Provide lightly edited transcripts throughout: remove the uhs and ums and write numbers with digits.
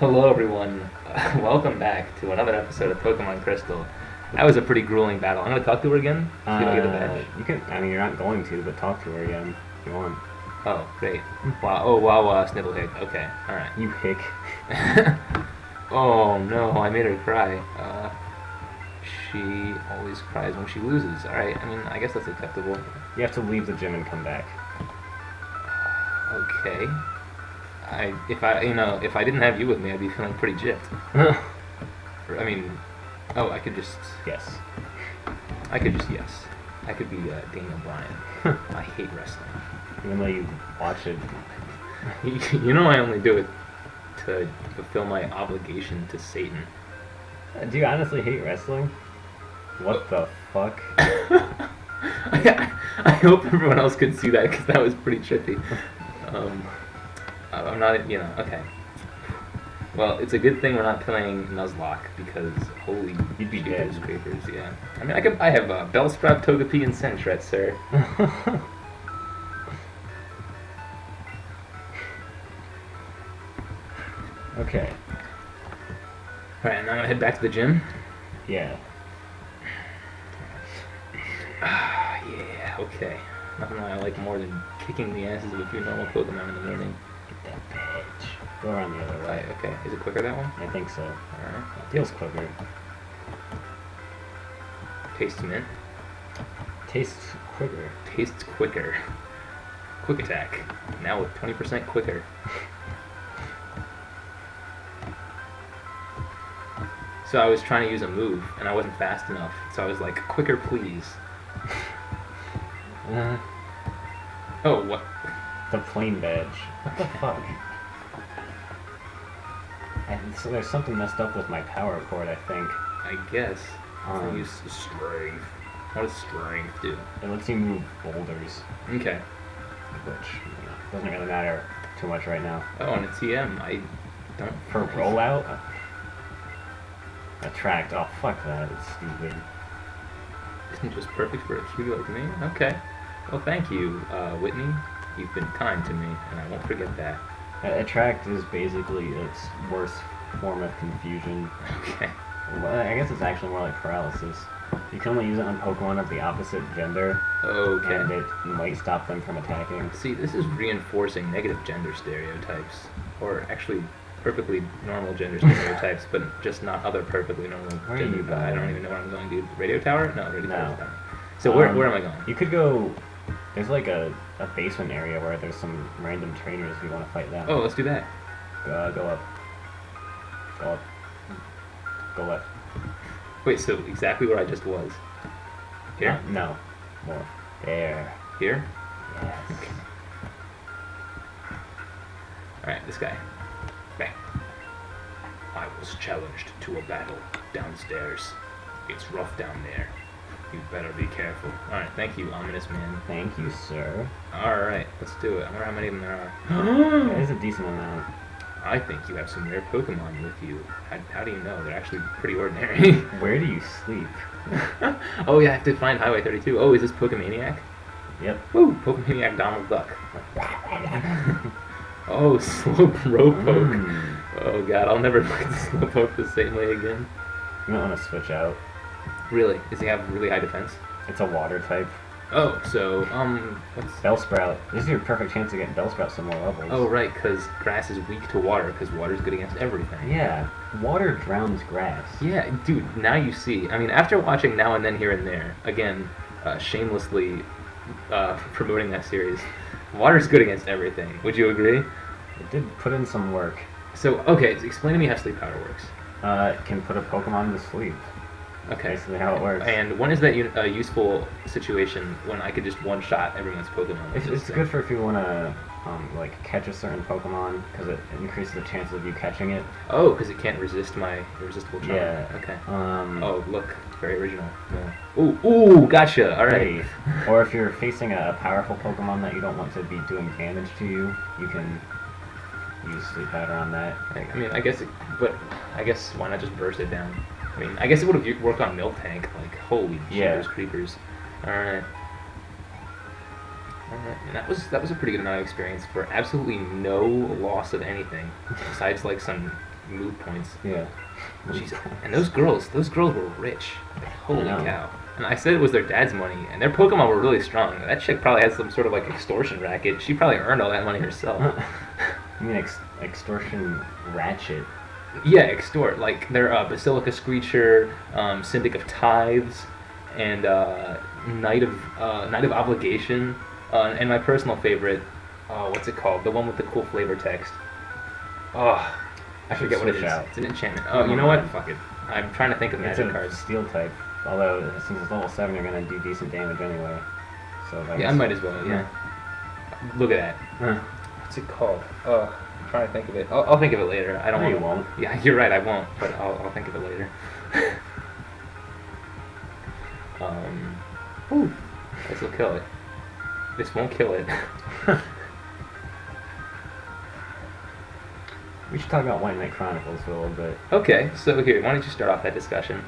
Hello, everyone. Welcome back to another episode of Pokemon Crystal. That was a pretty grueling battle. I'm gonna talk to her again. See if I get a badge. You can. I mean, you're not going to, but talk to her again if you want. Oh, great. Wow. Oh, wow. Snivelhick. Okay. All right. You hick. Oh no, I made her cry. She always cries when she loses. All right. I mean, I guess that's acceptable. You have to leave the gym and come back. Okay. If I didn't have you with me, I'd be feeling pretty gypped. I mean, I could just. Yes. Yes. I could be Daniel Bryan. I hate wrestling. Even though you watch it. You know I only do it to fulfill my obligation to Satan. Do you honestly hate wrestling? What the fuck? I hope everyone else could see that because that was pretty trippy. I'm not, okay. Well, it's a good thing we're not playing Nuzlocke because holy you'd be dead. Scrapers, yeah. I mean, I have Bellsprout, Togepi, and Sentret, sir. Okay. Alright, now I'm gonna head back to the gym. Yeah. Yeah, okay. Nothing I like more than kicking the asses of a few normal Pokemon in the morning. Get that bitch. Go around the other way. Right, okay. Is it quicker that one? I think so. Alright. It feels quicker. Tastes mint. Tastes quicker. Tastes quicker. Quick attack. Now with 20% quicker. So I was trying to use a move, and I wasn't fast enough. So I was like, quicker please. Oh, what? The plain badge. What the fuck? So there's something messed up with my power cord, I think. I guess. I use strength. What does strength do? It lets you move boulders. Okay. Which doesn't really matter too much right now. Oh, and a TM. I don't... For rollout? Attract. Oh, fuck that. It's stupid. Isn't just perfect for a cutie like me? Okay. Well, thank you, Whitney. You've been kind to me, and I won't forget that. Attract is basically its worst form of confusion. Okay. Well, I guess it's actually more like paralysis. You can only use it on Pokemon of the opposite gender. Okay. And it might stop them from attacking. See, this is reinforcing negative gender stereotypes. Or actually, perfectly normal gender stereotypes, but just not other perfectly normal Where gender. are you going? I don't even know where I'm going, dude. Radio Tower? No, Radio Tower's No. down. So where am I going? You could go... There's like a basement area where there's some random trainers if you want to fight them. Oh, let's do that. Go up. Go up. Go left. Wait, so exactly where I just was. Here? No. More. There. Here? Yes. Okay. Alright, this guy. Bang. I was challenged to a battle downstairs. It's rough down there. You'd better be careful. Alright, thank you, ominous man. Thank you, sir. Alright, let's do it. I wonder how many of them there are. That is a decent amount. I think you have some rare Pokemon with you. How do you know? They're actually pretty ordinary. Where do you sleep? Oh yeah, I have to find Highway 32. Oh, is this Pokemaniac? Yep. Woo! Pokemaniac Donald Duck. Oh, Slowpoke. Oh god, I'll never fight Slowpoke the same way again. You might want to switch out. Really? Does he have really high defense? It's a water type. Oh, so, what's... Bellsprout. This is your perfect chance to get Bellsprout some more levels. Oh, right, because grass is weak to water, because water's good against everything. Yeah. Water drowns grass. Yeah, dude, now you see. I mean, after watching Now and Then Here and There, again, shamelessly promoting that series, water's good against everything. Would you agree? It did put in some work. So, okay, explain to me how sleep powder works. It can put a Pokemon to sleep. Okay. Basically how it works. And when is that a useful situation when I could just one-shot everyone's Pokemon? It's good for if you want to like catch a certain Pokemon, because it increases the chances of you catching it. Oh, because it can't resist my irresistible charm. Yeah. Okay. Oh, look, very original. Yeah. Ooh, gotcha. All right. Hey. Or if you're facing a powerful Pokemon that you don't want to be doing damage to you, you can use Sleep Powder on that. I mean, I guess why not just burst it down? I mean, I guess it would have worked on Miltank. Like, holy jeepers creepers. All right. And that was a pretty good amount of experience for absolutely no loss of anything, besides like some move points. Yeah. Jeez. And those girls were rich. Like, holy I know. cow. And I said it was their dad's money, and their Pokemon were really strong. That chick probably had some sort of like extortion racket. She probably earned all that money herself. I mean, extortion ratchet. Yeah, extort. Like their Basilica Screecher, Syndic of Tithes, and Knight of Obligation, and my personal favorite, what's it called? The one with the cool flavor text. Oh, I forget what it is. Out. It's an enchantment. Oh, you know what? Fuck it. I'm trying to think of It's magic a cards. steel type, although since it's level 7, you're gonna do decent damage anyway. So Yeah, I might as well. Yeah. Look at that. Huh. What's it called? I'm trying to think of it. I'll think of it later. I don't No, want. you won't. Yeah, you're right. I won't. But I'll think of it later. Ooh, this will kill it. This won't kill it. We should talk about White Knight Chronicles for a little bit. Okay, so here, why don't you start off that discussion?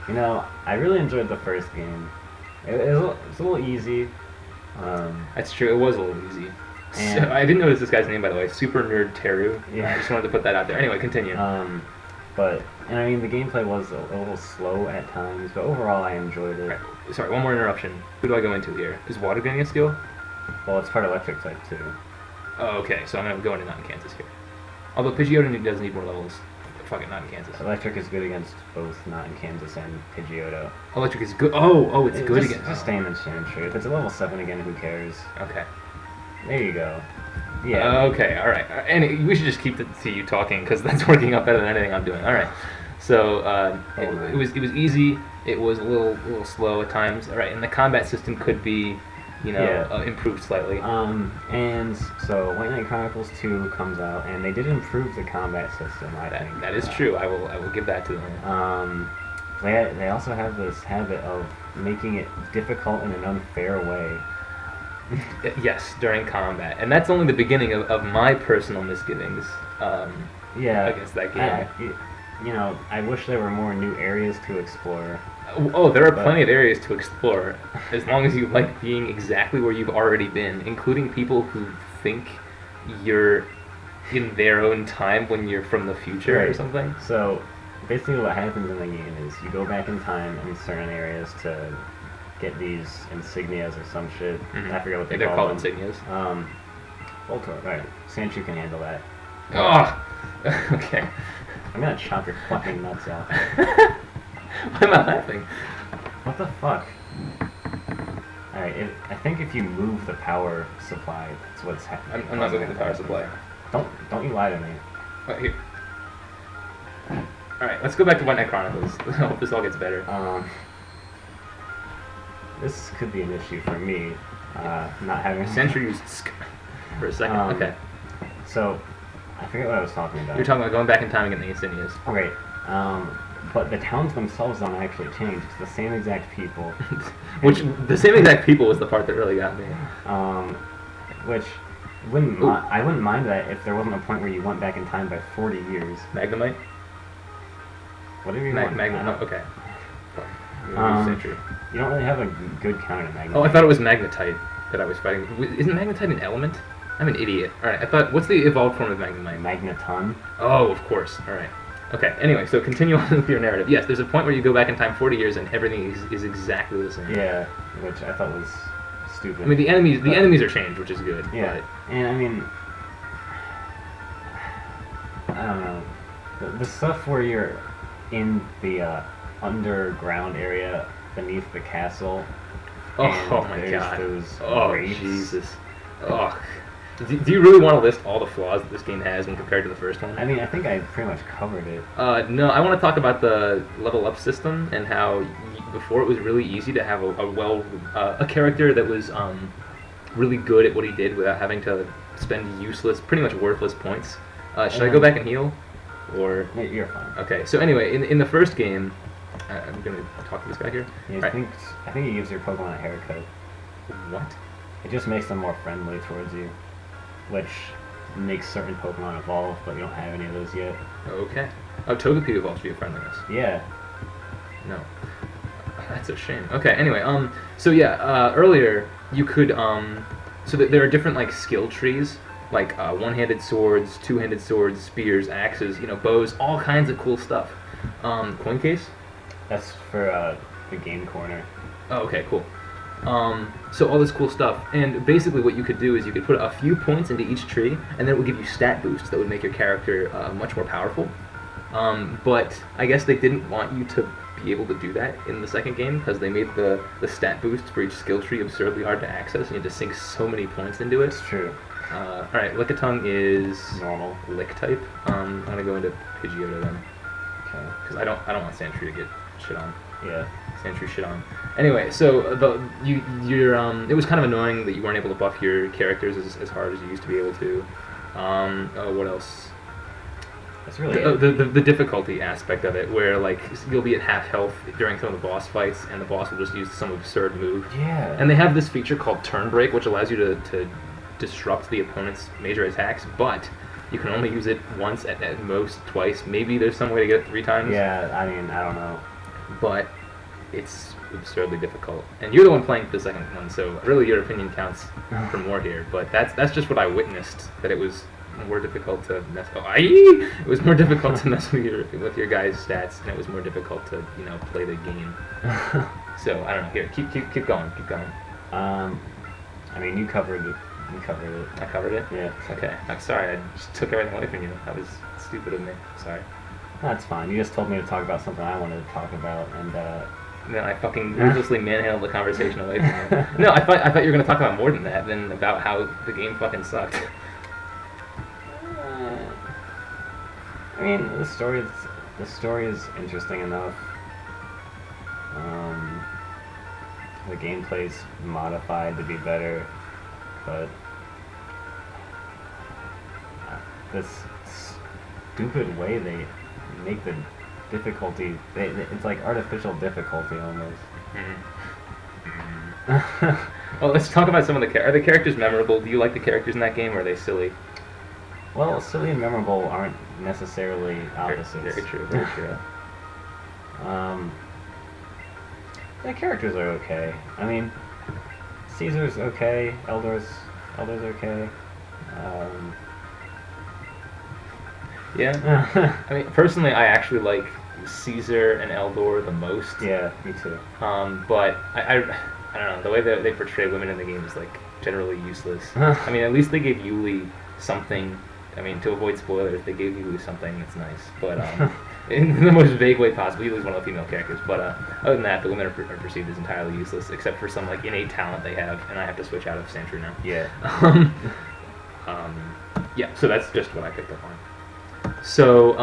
You know, I really enjoyed the first game. It was a little easy. That's true. It was a little easy. So, And- I didn't notice this guy's name, by the way. Super Nerd Teru. Yeah. I just wanted to put that out there. Anyway, continue. And I mean, the gameplay was a little slow at times, but overall I enjoyed it. Right. Sorry, one more interruption. Who do I go into here? Is water getting a skill? Well, it's part electric type too. Oh, okay. So I'm going to go into not in Kansas here. Although Pidgeotto does need more levels. Fuck it, not in Kansas. Electric is good against both not in Kansas and Pidgeotto. Electric is good. Oh, it's good just, again. Just stay in the Chantry. If it's a level 7 again, who cares? Okay. There you go. Yeah. Okay, alright. And we should just keep to you talking, because that's working out better than anything I'm doing. Alright. So, it was easy. It was a little slow at times. Alright, and the combat system could be, improved slightly. And so White Knight Chronicles 2 comes out, and they did improve the combat system, I think. That is true. I will give that to them. They also have this habit of making it difficult in an unfair way. Yes, during combat. And that's only the beginning of my personal misgivings against that game. I wish there were more new areas to explore. Oh, there are plenty of areas to explore, as long as you like being exactly where you've already been, including people who think you're in their own time when you're from the future or something. So, basically what happens in the game is you go back in time in certain areas to get these insignias or some shit. Mm-hmm. I forget what They're call called them. insignias. Voltor, right. Sanchu can handle that. Oh! Okay. I'm gonna chop your fucking nuts off. Why am I laughing? What the fuck? Alright, I think if you move the power supply, that's what's happening. I'm not moving the power supply. Don't you lie to me. Right here. Alright, let's go back to White Knight Chronicles. I hope this all gets better. This could be an issue for me, not having... Sentry used for a second. Okay. So, I forget what I was talking about. You're talking about going back in time and getting the insignias. Right. But the towns themselves don't actually change. It's the same exact people. Which, the same exact people was the part that really got me. Which, I wouldn't mind that if there wasn't a point where you went back in time by 40 years. Magnemite? Whatever you want. Magnemite, okay. Sentry. You don't really have a good counter to Magnemite. Oh, I thought it was Magnetite that I was fighting. Isn't Magnetite an element? I'm an idiot. Alright, I thought, what's the evolved form of Magnemite? Magneton. Oh, of course. Alright. Okay, anyway, so continue on with your narrative. Yes, there's a point where you go back in time 40 years and everything is exactly the same. Yeah, which I thought was stupid. I mean, the enemies are changed, which is good. Yeah, and I mean, I don't know. The stuff where you're in the underground area beneath the castle. Oh my god. Those wraiths. Jesus. Oh. Do you really want to list all the flaws that this game has when compared to the first one? I mean, I think I pretty much covered it. No, I want to talk about the level up system and how before it was really easy to have a character that was really good at what he did without having to spend useless, pretty much worthless points. Should I go back and heal? Or you're fine. Okay, so anyway, in the first game, I'm gonna talk to this guy here. Yeah, I think it gives your Pokemon a haircut. What? It just makes them more friendly towards you, which makes certain Pokemon evolve, but you don't have any of those yet. Okay. Oh, Togepi evolves via friendliness. Yeah. No. That's a shame. Okay, anyway, so yeah, earlier you could, so there are different, like, skill trees like one-handed swords, two-handed swords, spears, axes, bows, all kinds of cool stuff. Coin case? That's for the game corner. Oh, okay, cool. So all this cool stuff, and basically what you could do is you could put a few points into each tree, and then it would give you stat boosts that would make your character much more powerful. But I guess they didn't want you to be able to do that in the second game because they made the stat boosts for each skill tree absurdly hard to access, and you had to sink so many points into it. It's true. Alright, Lickitung is Normal. Lick type. I'm gonna go into Pidgeotto then, Okay. because I don't want Sandshrew to get shit on. Yeah. Sandshrew shit on. Anyway, so it was kind of annoying that you weren't able to buff your characters as hard as you used to be able to. What else? That's really it. The difficulty aspect of it, where like you'll be at half health during some of the boss fights, and the boss will just use some absurd move. Yeah. And they have this feature called Turn Break, which allows you to disrupt the opponent's major attacks, but you can only use it once, at most twice. Maybe there's some way to get it 3 times. Yeah, I mean, I don't know. But it's absurdly difficult. And you're the one playing for the second one, so really your opinion counts for more here. But that's just what I witnessed, that it was more difficult to mess. It was more difficult to mess with your guys' stats, and it was more difficult to play the game. So I don't know. Here, keep going. I mean, you covered it. I covered it. Yeah. Okay. I'm sorry. I just took everything away from you. That was stupid of me. Sorry. That's fine. You just told me to talk about something I wanted to talk about, and Then I fucking ruthlessly manhandled the conversation away from you. No, I thought you were gonna talk about more than that, than about how the game fucking sucked. I mean, the story is interesting enough. The gameplay's modified to be better, but this stupid way they make the difficulty, it's like artificial difficulty almost. Well, let's talk about some of are the characters memorable? Do you like the characters in that game, or are they silly? Well, silly and memorable aren't necessarily opposites. Very true, very true. The characters are okay. I mean, Caesar's okay, Eldor's okay. Yeah. I mean, personally, I actually like Caesar and Eldor the most. Yeah, me too. But I don't know, the way that they portray women in the game is like generally useless. I mean, at least they gave Yuli something. I mean, to avoid spoilers, they gave Yuli something that's nice, but in the most vague way possible. Yuli's one of the female characters, but other than that, the women are perceived as entirely useless, except for some like innate talent they have, and I have to switch out of Sandshrew now. Yeah. Yeah. So that's just what I picked up on. So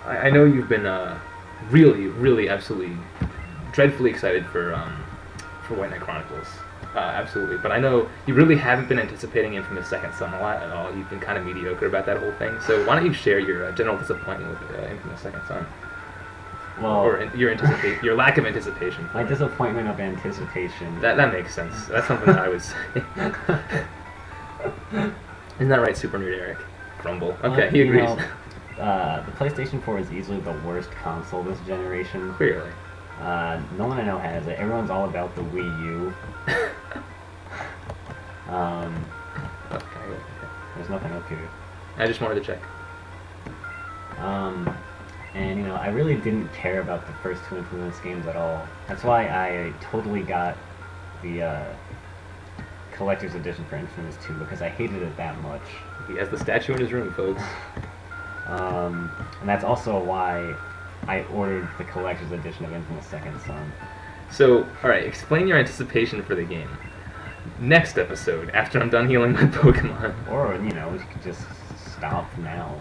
I know you've been really, really, absolutely, dreadfully excited for White Knight Chronicles. Absolutely, but I know you really haven't been anticipating Infamous Second Son a lot at all. You've been kind of mediocre about that whole thing. So why don't you share your general disappointment with Infamous Second Son? Well, or your lack of anticipation. My disappointment of anticipation. That makes sense. That's something that I was saying. Isn't that right, Super Nerd Eric? Grumble. Okay, he agrees. The PlayStation 4 is easily the worst console this generation. Clearly. No one I know has it. Everyone's all about the Wii U. Okay. There's nothing up here. I just wanted to check. And I really didn't care about the first 2 Infamous games at all. That's why I totally got the collector's edition for Infamous 2, because I hated it that much. He has the statue in his room, folks. And that's also why I ordered the collector's edition of Infamous Second Son. So, alright, explain your anticipation for the game. Next episode, after I'm done healing my Pokemon. Or, you could just stop now.